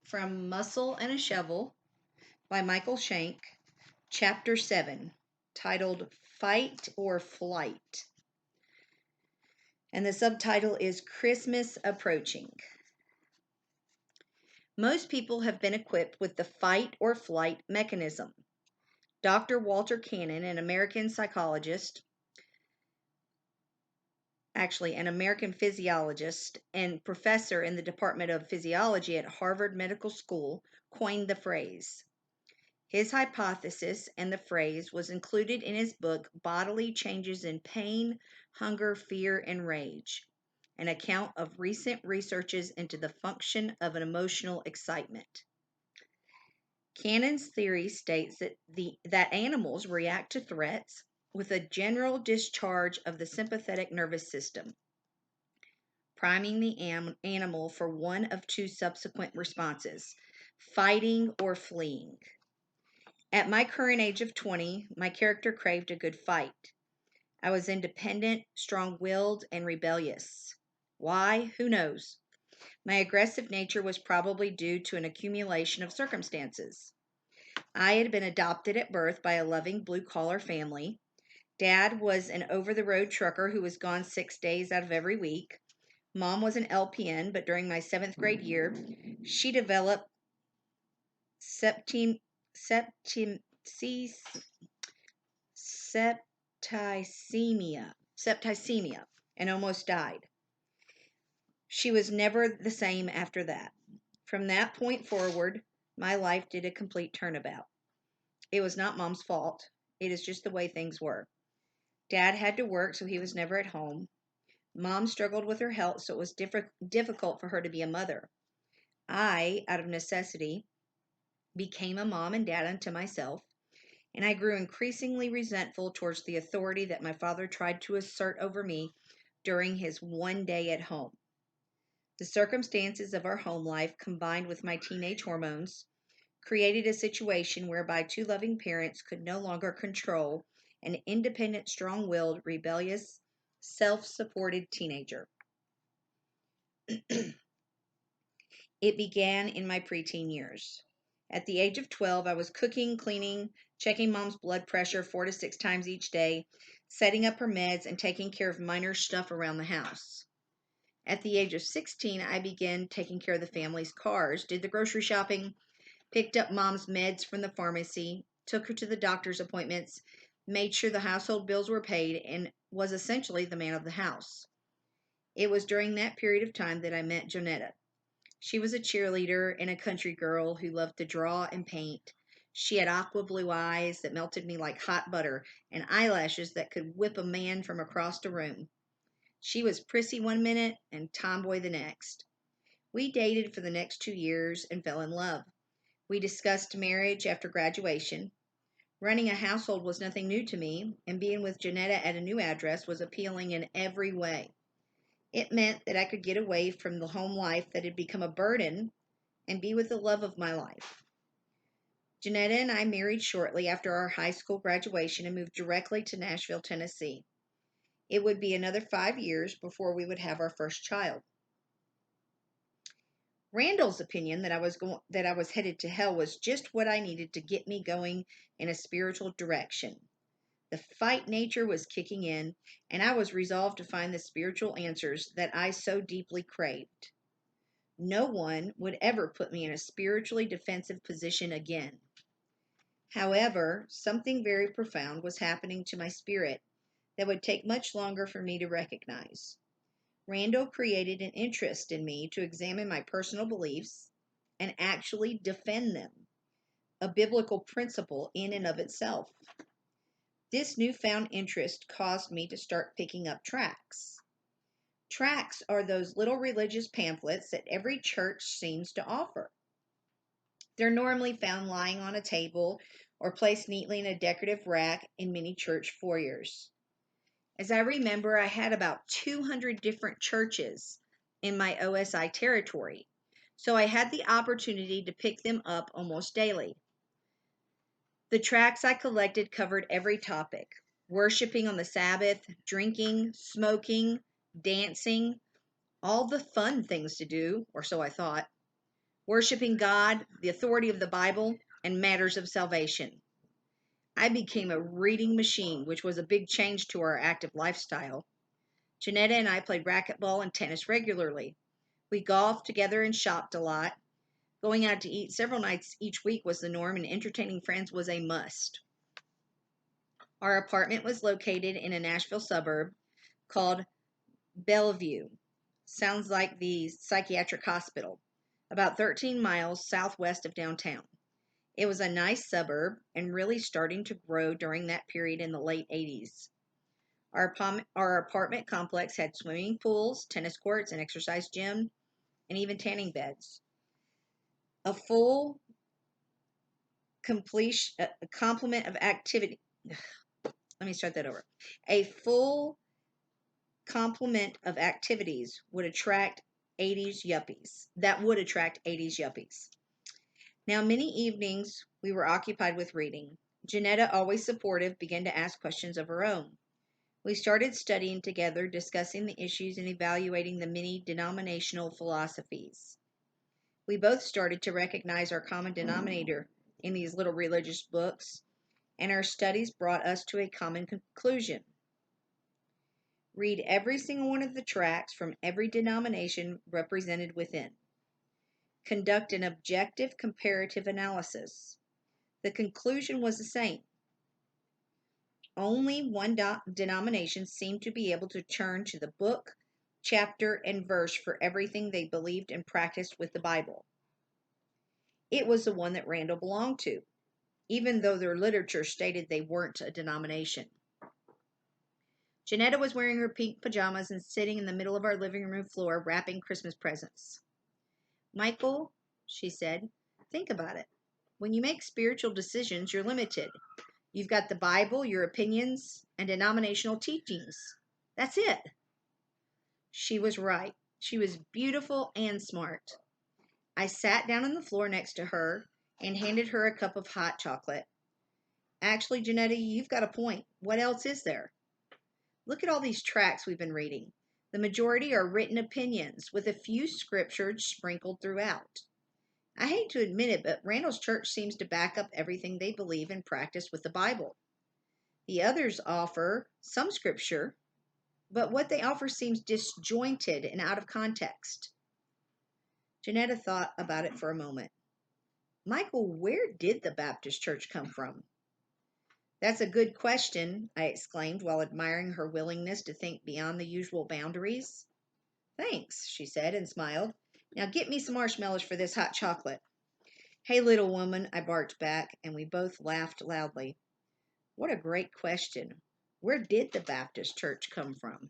from Muscle and a Shovel by Michael Shank, Chapter 7, titled Fight or Flight. And the subtitle is Christmas Approaching. Most people have been equipped with the fight or flight mechanism. Dr. Walter Cannon, an American physiologist and professor in the Department of Physiology at Harvard Medical School, coined the phrase. His hypothesis and the phrase was included in his book Bodily Changes in Pain, Hunger, Fear, and Rage, an account of recent researches into the function of an emotional excitement. Cannon's theory states that animals react to threats with a general discharge of the sympathetic nervous system, priming the animal for one of two subsequent responses, fighting or fleeing. At my current age of 20, my character craved a good fight. I was independent, strong-willed, and rebellious. Why? Who knows? My aggressive nature was probably due to an accumulation of circumstances. I had been adopted at birth by a loving blue-collar family. Dad was an over-the-road trucker who was gone 6 days out of every week. Mom was an LPN, but during my 7th grade year, she developed septicemia and almost died. She was never the same after that. From that point forward, my life did a complete turnabout. It was not Mom's fault. It is just the way things were. Dad had to work, so he was never at home. Mom struggled with her health, so it was difficult for her to be a mother. I, out of necessity, became a mom and dad unto myself, and I grew increasingly resentful towards the authority that my father tried to assert over me during his one day at home. The circumstances of our home life, combined with my teenage hormones, created a situation whereby two loving parents could no longer control an independent, strong-willed, rebellious, self-supported teenager. It began in my preteen years. At the age of 12, I was cooking, cleaning, checking Mom's blood pressure 4 to 6 times each day, setting up her meds, and taking care of minor stuff around the house. At the age of 16, I began taking care of the family's cars, did the grocery shopping, picked up Mom's meds from the pharmacy, took her to the doctor's appointments, made sure the household bills were paid, and was essentially the man of the house. It was during that period of time that I met Jonetta. She was a cheerleader and a country girl who loved to draw and paint. She had aqua blue eyes that melted me like hot butter and eyelashes that could whip a man from across the room. She was prissy one minute and tomboy the next. We dated for the next 2 years and fell in love. We discussed marriage after graduation. Running a household was nothing new to me, and being with Janetta at a new address was appealing in every way. It meant that I could get away from the home life that had become a burden and be with the love of my life. Janetta and I married shortly after our high school graduation and moved directly to Nashville, Tennessee. It would be another 5 years before we would have our first child. Randall's opinion that I was headed to hell was just what I needed to get me going in a spiritual direction. The fight nature was kicking in, and I was resolved to find the spiritual answers that I so deeply craved. No one would ever put me in a spiritually defensive position again. However, something very profound was happening to my spirit that would take much longer for me to recognize. Randall created an interest in me to examine my personal beliefs and actually defend them, a biblical principle in and of itself. This newfound interest caused me to start picking up tracts. Tracts are those little religious pamphlets that every church seems to offer. They're normally found lying on a table or placed neatly in a decorative rack in many church foyers. As I remember, I had about 200 different churches in my OSI territory, so I had the opportunity to pick them up almost daily. The tracts I collected covered every topic: worshiping on the Sabbath, drinking, smoking, dancing, all the fun things to do, or so I thought. worshiping God, the authority of the Bible, and matters of salvation. I became a reading machine, which was a big change to our active lifestyle. Janetta and I played racquetball and tennis regularly. We golfed together and shopped a lot. Going out to eat several nights each week was the norm, and entertaining friends was a must. Our apartment was located in a Nashville suburb called Bellevue. Sounds like the psychiatric hospital, about 13 miles southwest of downtown. It was a nice suburb and really starting to grow during that period in the late 80s. Our apartment complex had swimming pools, tennis courts, an exercise gym, and even tanning beds. A full complement of activity. Let me start that over. A full complement of activities would attract 80s yuppies. That would attract 80s yuppies. Now, many evenings we were occupied with reading. Janetta, always supportive, began to ask questions of her own. We started studying together, discussing the issues and evaluating the many denominational philosophies. We both started to recognize our common denominator in these little religious books, and our studies brought us to a common conclusion. Read every single one of the tracts from every denomination represented within. Conduct an objective comparative analysis. The conclusion was the same. Only one denomination seemed to be able to turn to the book, chapter, and verse for everything they believed and practiced with the Bible. It was the one that Randall belonged to, even though their literature stated they weren't a denomination. Janetta was wearing her pink pajamas and sitting in the middle of our living room floor wrapping Christmas presents. Michael, she said, think about it. When you make spiritual decisions, you're limited. You've got the Bible, your opinions, and denominational teachings. That's it. She was right. She was beautiful and smart. I sat down on the floor next to her and handed her a cup of hot chocolate. Actually, Janetta, you've got a point. What else is there? Look at all these tracts we've been reading. The majority are written opinions with a few scriptures sprinkled throughout. I hate to admit it, but Randall's church seems to back up everything they believe and practice with the Bible. The others offer some scripture, but what they offer seems disjointed and out of context. Janetta thought about it for a moment. Michael, where did the Baptist church come from? That's a good question, I exclaimed while admiring her willingness to think beyond the usual boundaries. Thanks, she said and smiled. Now get me some marshmallows for this hot chocolate. Hey, little woman, I barked back, and we both laughed loudly. What a great question. Where did the Baptist church come from?